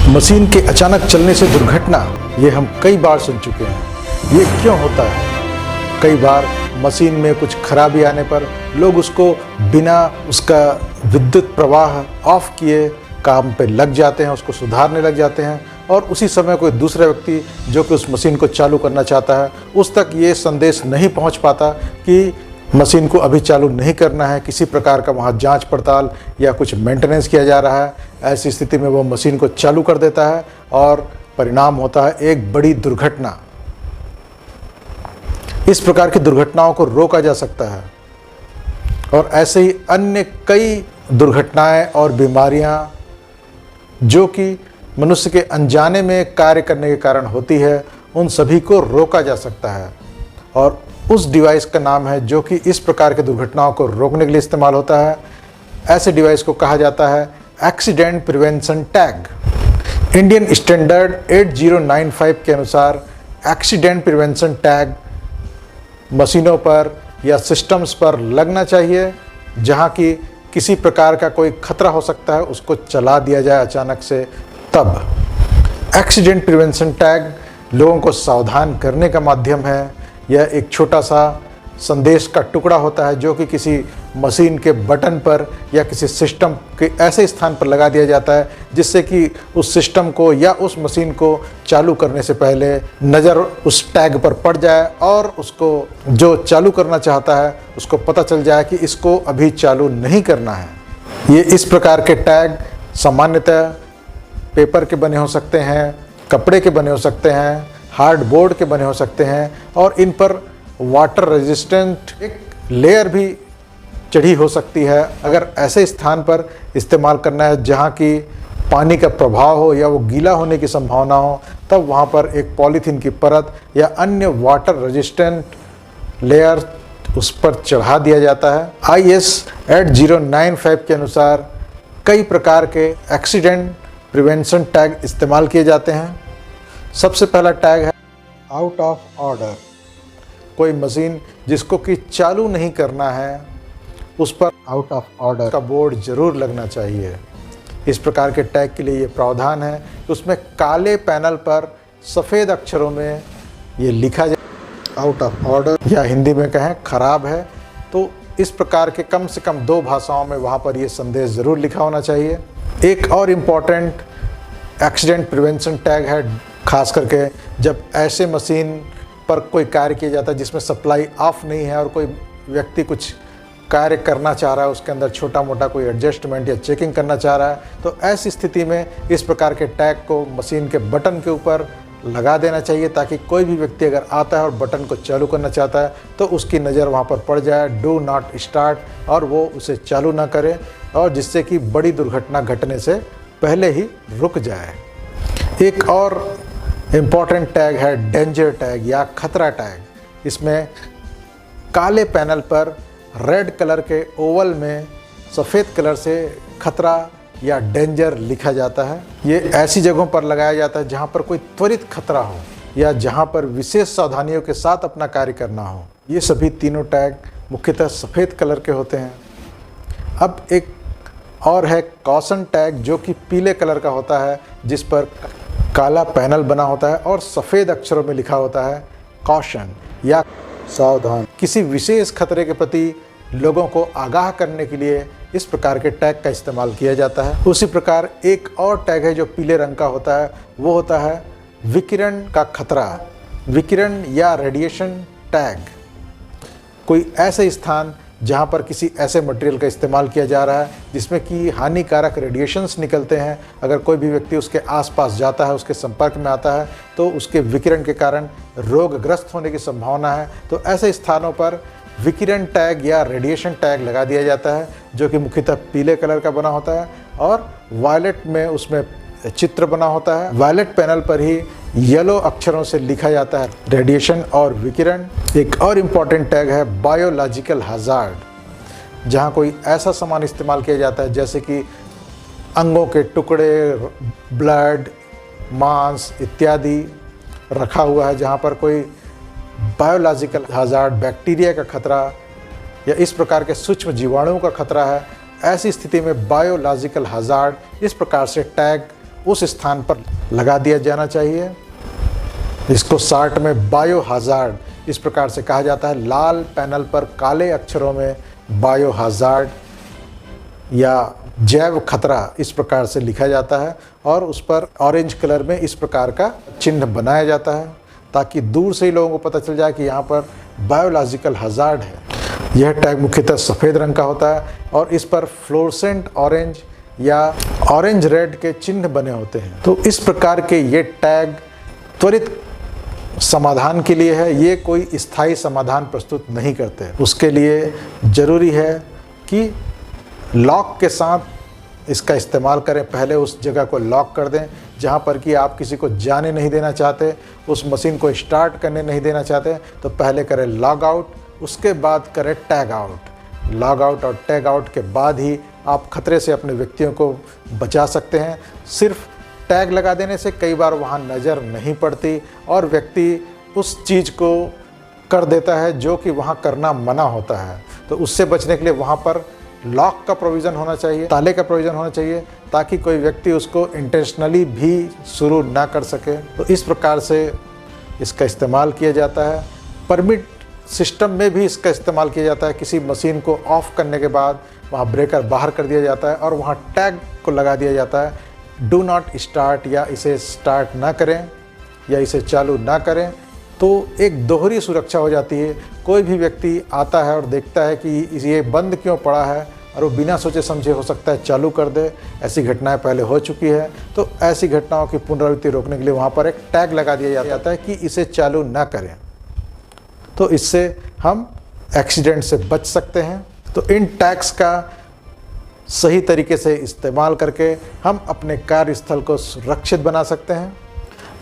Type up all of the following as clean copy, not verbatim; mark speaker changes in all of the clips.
Speaker 1: Machine के अचानक चलने से दुर्घटना, ये हम कई बार सुन चुके हैं। ये क्यों होता है? कई बार मशीन में कुछ खराबी आने पर लोग उसको बिना उसका विद्युत प्रवाह ऑफ किए काम पे लग जाते हैं, उसको सुधारने लग जाते हैं और उसी समय कोई दूसरा व्यक्ति जो कि उस मशीन को चालू करना चाहता है, उस तक ये संदेश नहीं पहुंच पाता कि मशीन को अभी चालू नहीं करना है, किसी प्रकार का वहाँ जांच पड़ताल या कुछ मेंटेनेंस किया जा रहा है। ऐसी स्थिति में वो मशीन को चालू कर देता है और परिणाम होता है एक बड़ी दुर्घटना। इस प्रकार की दुर्घटनाओं को रोका जा सकता है और ऐसे ही अन्य कई दुर्घटनाएं और बीमारियां जो कि मनुष्य के अनजाने में कार्य करने के कारण होती है, उन सभी को रोका जा सकता है। और उस डिवाइस का नाम है जो कि इस प्रकार के दुर्घटनाओं को रोकने के लिए इस्तेमाल होता है। ऐसे डिवाइस को कहा जाता है accident prevention tag. Indian standard 8095 के अनुसार एक्सीडेंट प्रिवेंशन टैग मशीनों पर या सिस्टम्स पर लगना चाहिए जहां की किसी प्रकार का कोई खतरा हो सकता है, उसको चला दिया जाए अचानक से। तब एक्सीडेंट प्रिवेंशन टैग लोगों को सावधान करने का माध्यम है। यह एक छोटा सा संदेश का टुकड़ा होता है जो कि किसी मशीन के बटन पर या किसी सिस्टम के ऐसे स्थान पर लगा दिया जाता है जिससे कि उस सिस्टम को या उस मशीन को चालू करने से पहले नज़र उस टैग पर पड़ जाए और उसको जो चालू करना चाहता है उसको पता चल जाए कि इसको अभी चालू नहीं करना है। ये इस प्रकार के टैग सामान्यतः पेपर के बने हो सकते हैं, कपड़े के बने हो सकते हैं, हार्डबोर्ड के बने हो सकते हैं और इन पर वाटर रेजिस्टेंट एक लेयर भी चढ़ी हो सकती है। अगर ऐसे स्थान पर इस्तेमाल करना है जहाँ की पानी का प्रभाव हो या वो गीला होने की संभावना हो, तब वहाँ पर एक पॉलीथीन की परत या अन्य वाटर रेजिस्टेंट लेयर उस पर चढ़ा दिया जाता है। IS 8095 के अनुसार कई प्रकार के एक्सीडेंट प्रिवेंशन टैग इस्तेमाल किए जाते हैं। सबसे पहला टैग है आउट ऑफ ऑर्डर। कोई मशीन जिसको कि चालू नहीं करना है उस पर आउट ऑफ ऑर्डर का बोर्ड जरूर लगना चाहिए। इस प्रकार के टैग के लिए ये प्रावधान है कि उसमें काले पैनल पर सफ़ेद अक्षरों में ये लिखा जाए आउट ऑफ ऑर्डर, या हिंदी में कहें खराब है। तो इस प्रकार के कम से कम 2 भाषाओं में वहाँ पर ये संदेश ज़रूर लिखा होना चाहिए। एक और इम्पॉर्टेंट एक्सीडेंट प्रिवेंशन टैग है, खास करके जब ऐसे मशीन पर कोई कार्य किया जाता है जिसमें सप्लाई ऑफ नहीं है और कोई व्यक्ति कुछ कार्य करना चाह रहा है, उसके अंदर छोटा मोटा कोई एडजस्टमेंट या चेकिंग करना चाह रहा है, तो ऐसी स्थिति में इस प्रकार के टैग को मशीन के बटन के ऊपर लगा देना चाहिए ताकि कोई भी व्यक्ति अगर आता है और बटन को चालू करना चाहता है तो उसकी नज़र वहाँ पर पड़ जाए, डू नॉट स्टार्ट, और वो उसे चालू ना करे और जिससे कि बड़ी दुर्घटना घटने से पहले ही रुक जाए। एक और इम्पॉर्टेंट टैग है डेंजर टैग या खतरा टैग। इसमें काले पैनल पर रेड कलर के ओवल में सफ़ेद कलर से खतरा या डेंजर लिखा जाता है। ये ऐसी जगहों पर लगाया जाता है जहाँ पर कोई त्वरित खतरा हो या जहाँ पर विशेष सावधानियों के साथ अपना कार्य करना हो। ये सभी तीनों टैग मुख्यतः सफ़ेद कलर के होते हैं। अब एक और है कॉशन टैग जो कि पीले कलर का होता है, जिस पर काला पैनल बना होता है और सफ़ेद अक्षरों में लिखा होता है कॉशन या सावधान। किसी विशेष खतरे के प्रति लोगों को आगाह करने के लिए इस प्रकार के टैग का इस्तेमाल किया जाता है। उसी प्रकार एक और टैग है जो पीले रंग का होता है, वो होता है विकिरण का खतरा, विकिरण या रेडिएशन टैग। कोई ऐसे स्थान जहाँ पर किसी ऐसे मटेरियल का इस्तेमाल किया जा रहा है जिसमें कि हानिकारक रेडिएशंस निकलते हैं, अगर कोई भी व्यक्ति उसके आसपास जाता है, उसके संपर्क में आता है तो उसके विकिरण के कारण रोगग्रस्त होने की संभावना है। तो ऐसे स्थानों पर विकिरण टैग या रेडिएशन टैग लगा दिया जाता है जो कि मुख्यतः पीले कलर का बना होता है और वायलेट में उसमें चित्र बना होता है। वायलेट पैनल पर ही येलो अक्षरों से लिखा जाता है रेडिएशन और विकिरण। एक और इम्पॉर्टेंट टैग है बायोलॉजिकल हज़ार्ड, जहाँ कोई ऐसा सामान इस्तेमाल किया जाता है जैसे कि अंगों के टुकड़े, ब्लड, मांस इत्यादि रखा हुआ है, जहाँ पर कोई बायोलॉजिकल हज़ार्ड, बैक्टीरिया का खतरा या इस प्रकार के सूक्ष्म जीवाणुओं का खतरा है। ऐसी स्थिति में बायोलॉजिकल हज़ार्ड इस प्रकार से टैग उस स्थान पर लगा दिया जाना चाहिए। इसको शार्ट में बायो हजार्ड इस प्रकार से कहा जाता है। लाल पैनल पर काले अक्षरों में बायो हजार्ड या जैव खतरा इस प्रकार से लिखा जाता है और उस पर ऑरेंज कलर में इस प्रकार का चिन्ह बनाया जाता है ताकि दूर से ही लोगों को पता चल जाए कि यहाँ पर बायोलॉजिकल हजार्ड है। यह टैग मुख्यतः सफ़ेद रंग का होता है और इस पर फ्लोरेसेंट ऑरेंज या ऑरेंज रेड के चिन्ह बने होते हैं। तो इस प्रकार के ये टैग त्वरित समाधान के लिए है, ये कोई स्थायी समाधान प्रस्तुत नहीं करते। उसके लिए ज़रूरी है कि लॉक के साथ इसका इस्तेमाल करें। पहले उस जगह को लॉक कर दें जहाँ पर कि आप किसी को जाने नहीं देना चाहते, उस मशीन को स्टार्ट करने नहीं देना चाहते, तो पहले करें लॉग आउट, उसके बाद करें टैग आउट। लॉग आउट और टैग आउट के बाद ही आप खतरे से अपने व्यक्तियों को बचा सकते हैं। सिर्फ टैग लगा देने से कई बार वहाँ नज़र नहीं पड़ती और व्यक्ति उस चीज़ को कर देता है जो कि वहाँ करना मना होता है। तो उससे बचने के लिए वहाँ पर लॉक का प्रोविज़न होना चाहिए, ताले का प्रोविज़न होना चाहिए ताकि कोई व्यक्ति उसको इंटेंशनली भी शुरू ना कर सके। तो इस प्रकार से इसका इस्तेमाल किया जाता है। परमिट सिस्टम में भी इसका इस्तेमाल किया जाता है। किसी मशीन को ऑफ करने के बाद वहाँ ब्रेकर बाहर कर दिया जाता है और वहाँ टैग को लगा दिया जाता है डू नॉट स्टार्ट, या इसे स्टार्ट ना करें या इसे चालू ना करें। तो एक दोहरी सुरक्षा हो जाती है। कोई भी व्यक्ति आता है और देखता है कि ये बंद क्यों पड़ा है और वो बिना सोचे समझे हो सकता है चालू कर दे। ऐसी घटनाएं पहले हो चुकी है। तो ऐसी घटनाओं की पुनरावृत्ति रोकने के लिए वहाँ पर एक टैग लगा दिया जाता है कि इसे चालू ना करें। तो इससे हम एक्सीडेंट से बच सकते हैं। तो इन टैग्स का सही तरीके से इस्तेमाल करके हम अपने कार्यस्थल को सुरक्षित बना सकते हैं।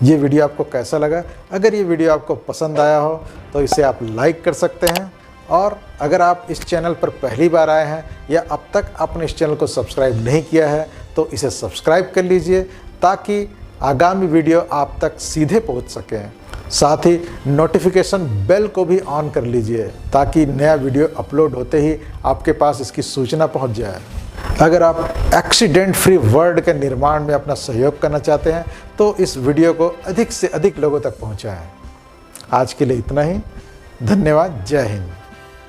Speaker 1: ये वीडियो आपको कैसा लगा? अगर ये वीडियो आपको पसंद आया हो तो इसे आप लाइक कर सकते हैं, और अगर आप इस चैनल पर पहली बार आए हैं या अब तक आपने इस चैनल को सब्सक्राइब नहीं किया है तो इसे सब्सक्राइब कर लीजिए ताकि आगामी वीडियो आप तक सीधे पहुंच सकें। साथ ही नोटिफिकेशन बेल को भी ऑन कर लीजिए ताकि नया वीडियो अपलोड होते ही आपके पास इसकी सूचना पहुंच जाए। अगर आप एक्सीडेंट फ्री वर्ल्ड के निर्माण में अपना सहयोग करना चाहते हैं तो इस वीडियो को अधिक से अधिक लोगों तक पहुंचाएं। आज के लिए इतना ही। धन्यवाद। जय हिंद।